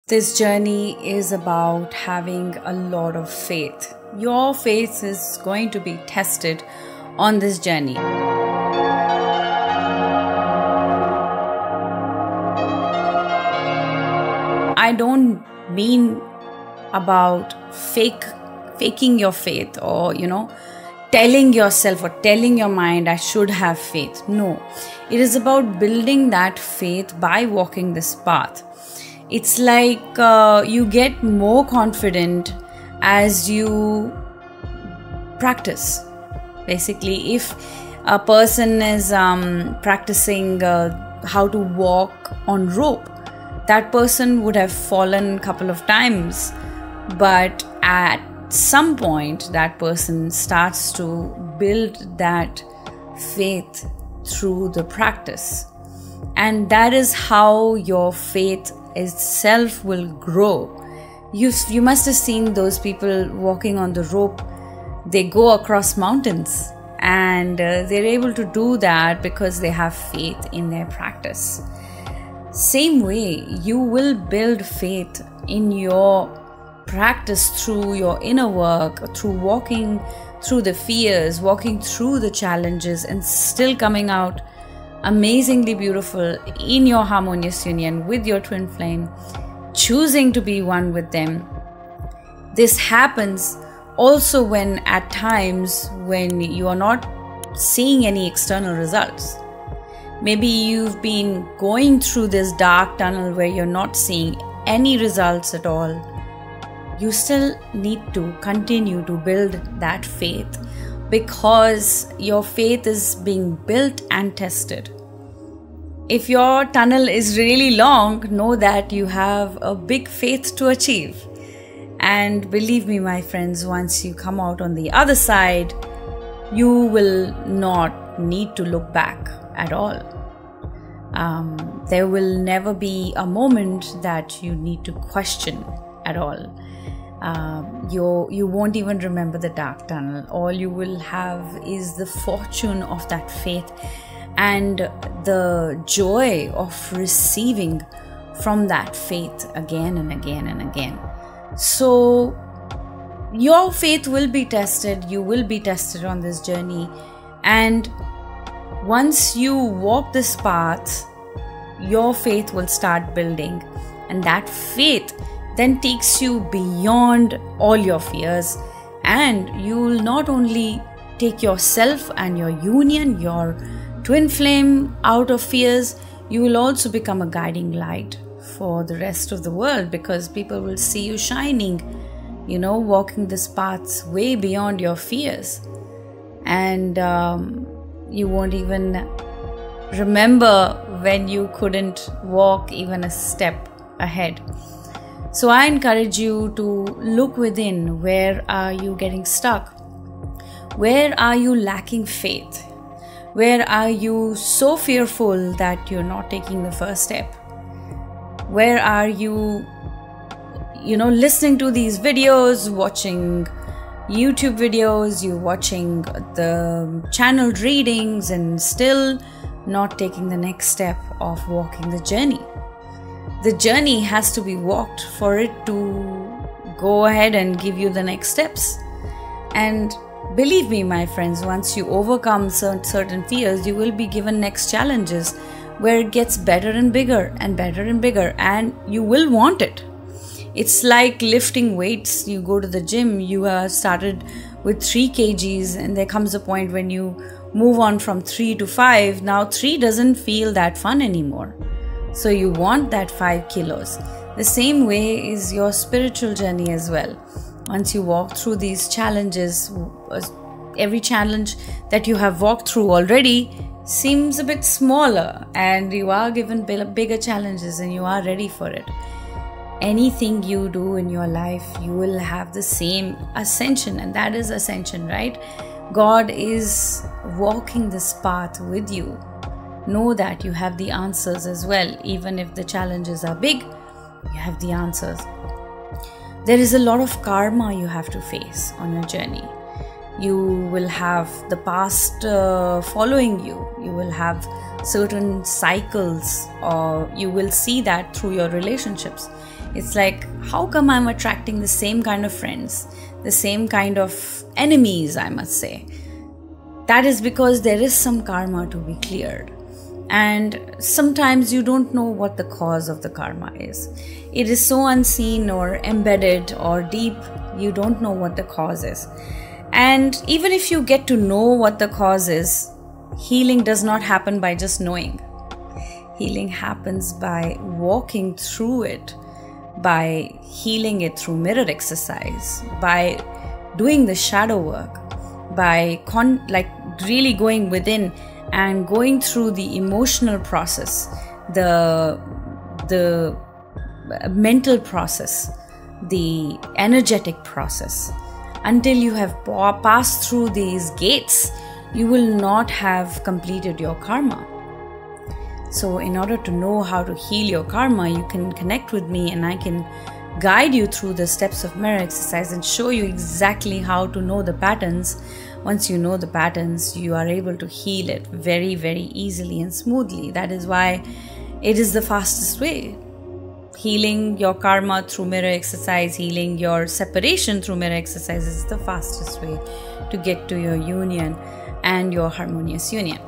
This journey is about having a lot of faith. Your faith is going to be tested on this journey. I don't mean about faking your faith or, telling yourself or telling your mind, I should have faith. No, it is about building that faith by walking this path. It's like you get more confident as you practice. Basically, if a person is practicing how to walk on rope, that person would have fallen a couple of times, but at some point that person starts to build that faith through the practice, and that is how your faith itself will grow. You must have seen those people walking on the rope. They go across mountains, and they're able to do that because they have faith in their practice. Same way, you will build faith in your practice through your inner work, through walking through the fears, walking through the challenges, and still coming out amazingly beautiful in your harmonious union with your twin flame, choosing to be one with them. This happens also when at times when you are not seeing any external results. Maybe you've been going through this dark tunnel where you're not seeing any results at all. You still need to continue to build that faith, because your faith is being built and tested. If your tunnel is really long, know that you have a big faith to achieve. And believe me, my friends, once you come out on the other side, you will not need to look back at all. There will never be a moment that you need to question at all. You won't even remember the dark tunnel. All you will have is the fortune of that faith and the joy of receiving from that faith again and again and again. So your faith will be tested. You will be tested on this journey, and once you walk this path, your faith will start building, and that faith then takes you beyond all your fears, and you will not only take yourself and your union, your twin flame out of fears, you will also become a guiding light for the rest of the world, because people will see you shining, walking this path way beyond your fears, and you won't even remember when you couldn't walk even a step ahead. So I encourage you to look within. Where are you getting stuck? Where are you lacking faith? Where are you so fearful that you're not taking the first step? Where are you, listening to these videos, watching YouTube videos, you're watching the channel readings, and still not taking the next step of walking the journey? The journey has to be walked for it to go ahead and give you the next steps. And believe me, my friends, once you overcome certain fears, you will be given next challenges where it gets better and bigger and better and bigger, and you will want it. It's like lifting weights. You go to the gym, you started with 3 kgs, and there comes a point when you move on from 3 to 5. Now 3 doesn't feel that fun anymore. So you want that 5 kilos. The same way is your spiritual journey as well. Once you walk through these challenges, every challenge that you have walked through already seems a bit smaller, and you are given bigger challenges, and you are ready for it. Anything you do in your life, you will have the same ascension, and that is ascension, right? God is walking this path with you. Know that you have the answers as well. Even if the challenges are big, you have the answers. There is a lot of karma you have to face on your journey. You will have the past following you. You will have certain cycles, or you will see that through your relationships. It's like, how come I'm attracting the same kind of friends, the same kind of enemies, I must say? That is because there is some karma to be cleared. And sometimes you don't know what the cause of the karma is. It is so unseen or embedded or deep, you don't know what the cause is. And even if you get to know what the cause is, healing does not happen by just knowing. Healing happens by walking through it, by healing it through mirror exercise, by doing the shadow work, by really going within and going through the emotional process, the mental process, the energetic process. Until you have passed through these gates, you will not have completed your karma. So in order to know how to heal your karma, you can connect with me and I can guide you through the steps of mirror exercise and show you exactly how to know the patterns. Once you know the patterns, you are able to heal it very, very easily and smoothly. That is why it is the fastest way. Healing your karma through mirror exercise, healing your separation through mirror exercise is the fastest way to get to your union and your harmonious union.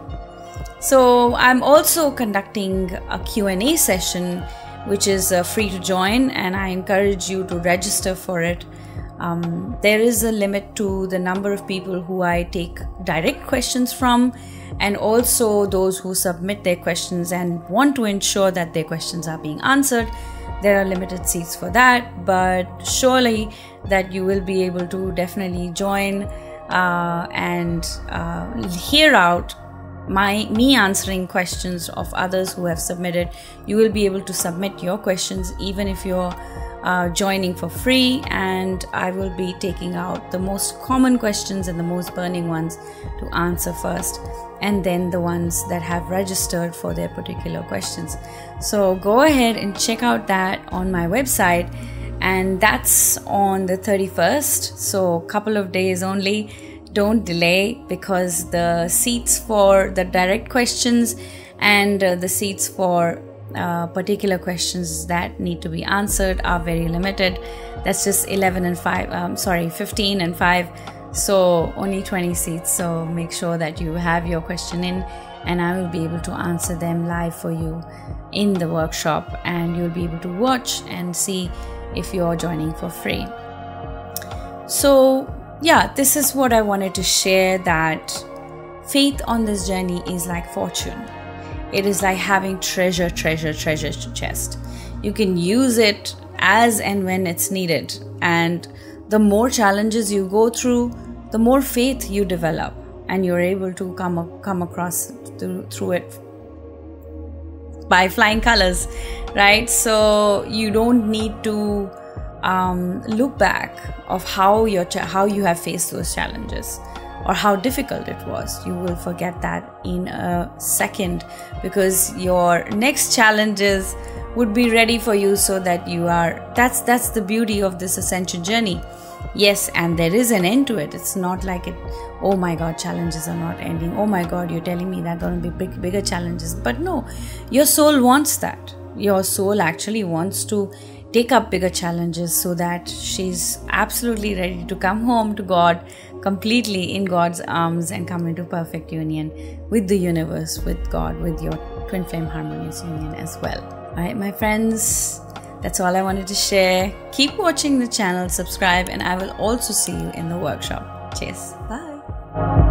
So I'm also conducting a Q&A session which is free to join, and I encourage you to register for it. There is a limit to the number of people who I take direct questions from, and also those who submit their questions and want to ensure that their questions are being answered. There are limited seats for that, but surely that you will be able to definitely join and hear out me answering questions of others who have submitted. You will be able to submit your questions even if you're joining for free, and I will be taking out the most common questions and the most burning ones to answer first, and then the ones that have registered for their particular questions. So go ahead and check out that on my website, and that's on the 31st, so a couple of days only. Don't delay, because the seats for the direct questions and the seats for particular questions that need to be answered are very limited. That's just 15 and 5, so only 20 seats. So make sure that you have your question in, and I will be able to answer them live for you in the workshop, and you'll be able to watch and see if you're joining for free. So yeah, this is what I wanted to share, that faith on this journey is like fortune. It is like having treasure chest. You can use it as and when it's needed. And the more challenges you go through, the more faith you develop, and you're able to come across through it by flying colors, right? So you don't need to look back of how you have faced those challenges or how difficult it was. You will forget that in a second, because your next challenges would be ready for you, so that you are, that's the beauty of this ascension journey. Yes, and there is an end to it. It's not like it, oh my god, challenges are not ending, oh my god, you're telling me that going to be bigger challenges. But no, your soul wants that. Your soul actually wants to take up bigger challenges, so that she's absolutely ready to come home to God, completely in God's arms, and come into perfect union with the universe, with God, with your twin flame harmonious union as well. Alright, my friends, that's all I wanted to share. Keep watching the channel, subscribe, and I will also see you in the workshop. Cheers. Bye.